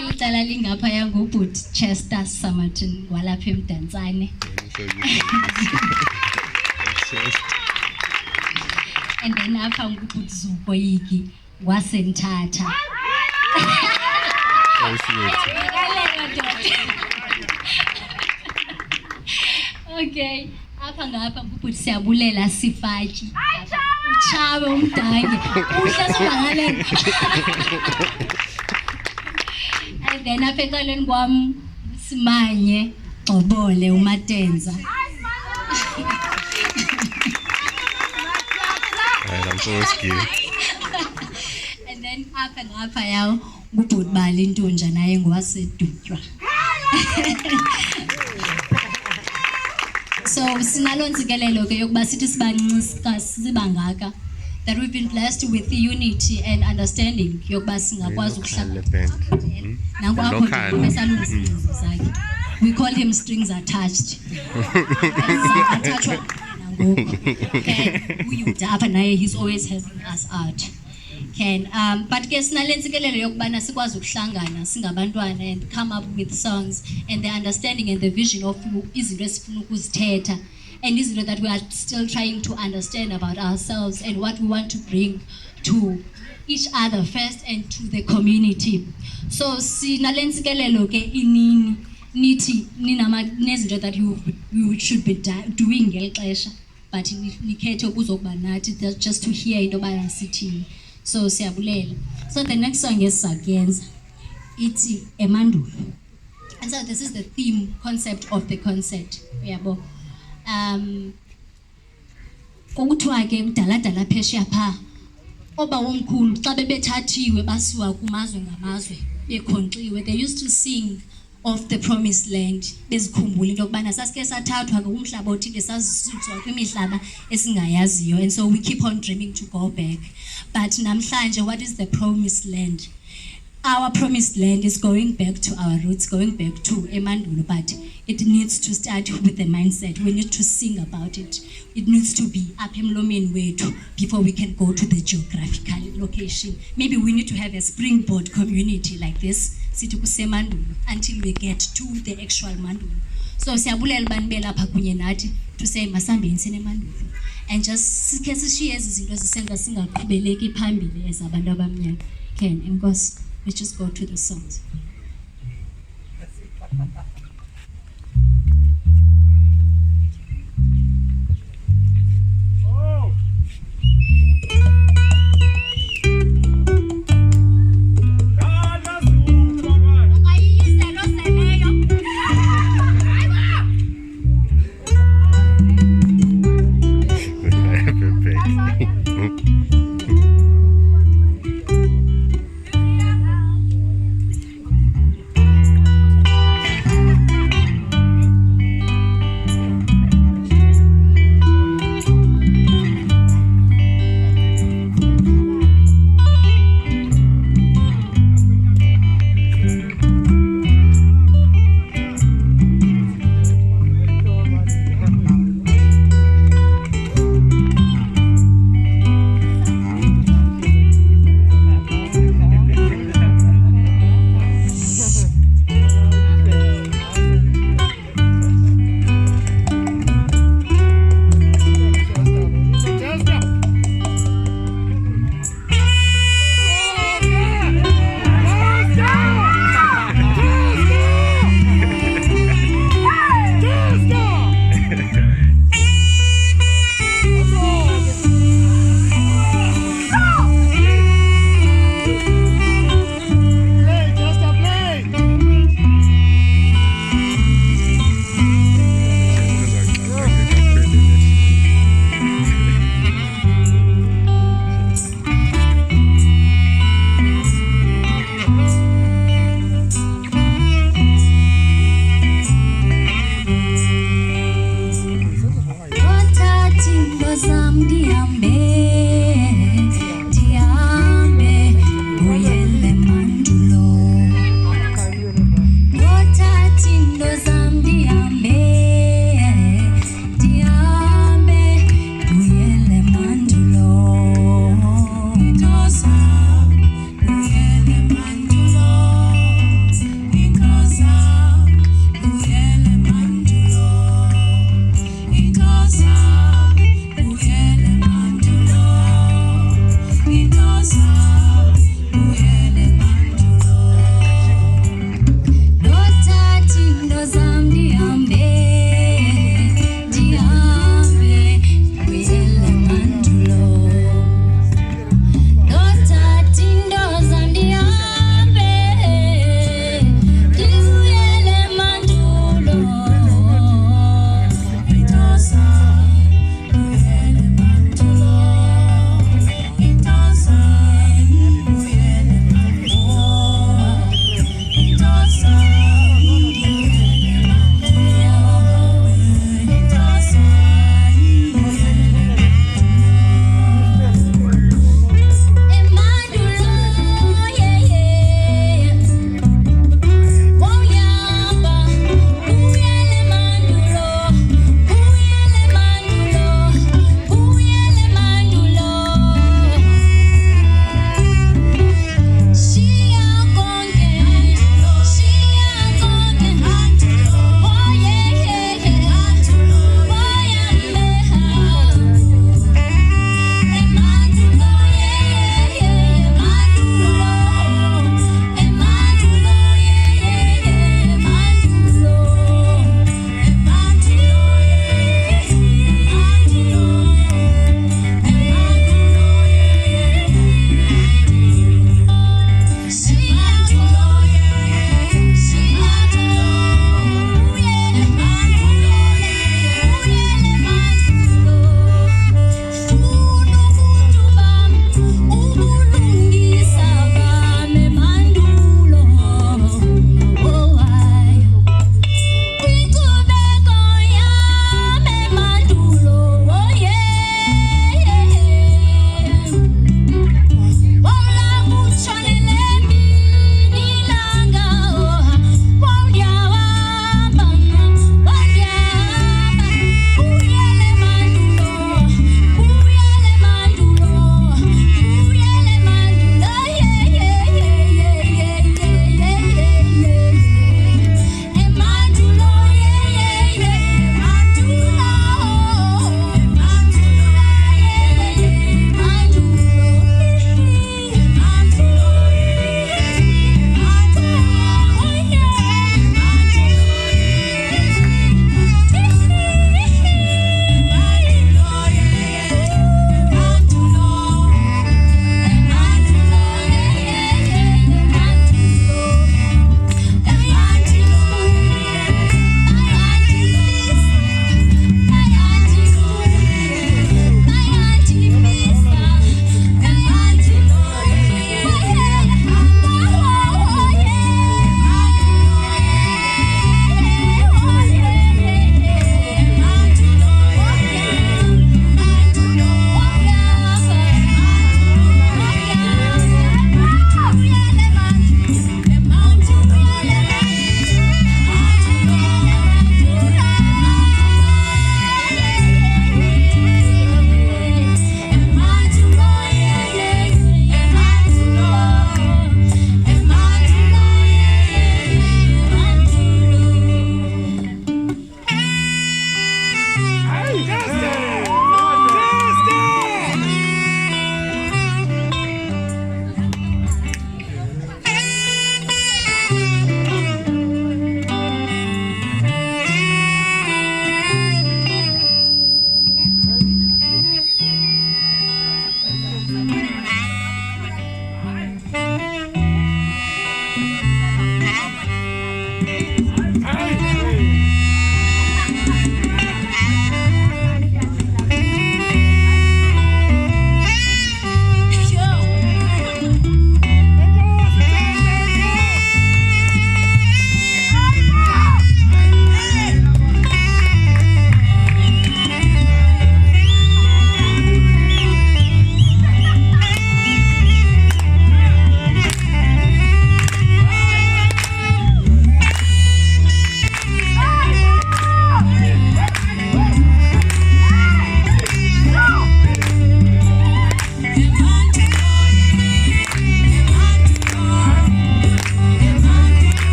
eli cala lingaphaya ngubhuti Chester Samatin walapha eMdantsane. And then apha ngubhuti Zukoyiki waseNeahtyah. Okay, apha ngapha ngubhuti Siyabulela Sifatyi. Uchawe umdange. Uhle sibangalela. And then apha ecaleni kwam Simanye Gxobole uMatenza. And then apha ngapha yawo ngubhuti Balintunja naye ngowaseDutywa. So sinalo ntsikelelo ke yokuba sithi sibancinci sibangaka, that we've been blessed with the unity and understanding yokuba singakwazi ukuhlala. Nanku apho besalungisa izinto zakhe. We call him strings attached. Attachwa nangoku. Okay, uyuda apha naye he's always helping us out. But ke sinale ntsikelelo yokubana sikwazi ukuhlangana singabantwana and come up with songs and the understanding and the vision of izinto esifuna ukuzithetha and izinto that we are still trying to understand about ourselves and what we want to bring to each other first and to the community. So sinale ntsikelelo ke inini nithi nezinto that you should be doing ngeli xesha but nikhethe ukuzokuba nathi just to hear into bayasithini. So Siyabulela. So the next song is Sagenza. It's Emandulo. And so this is the theme concept of the concert. Yabo. Kokuthiwa ke kudala phesheya pha. Oba womkhulu xa bebethathiwe basiwa kumazwe ngamazwe bekhonxiwe. They used to sing of the promised land. Bezikhumbula into yokubana sasike sathathwa kumhlaba othile sazisutswa kwimihlaba esingayaziyo, and so we keep on dreaming to go back. But namhlanje, what is the promised land? Our promised land is going back to our roots, going back to Emandulo, but it needs to start with the mindset. We need to sing about it. It needs to be up emlomeni wethu before we can go to the geographical location. Maybe we need to have a springboard community like this, sithi kusemandulo, until we get to the actual Mandulo. So Siyabulela banibela lapha kunye nathi to say masambeni senemandulo. And just sikhe sishiye ezi zinto zisenza singaqhubeleki phambili ezabantu abamnyama. Enkosi. Let's just go to the songs.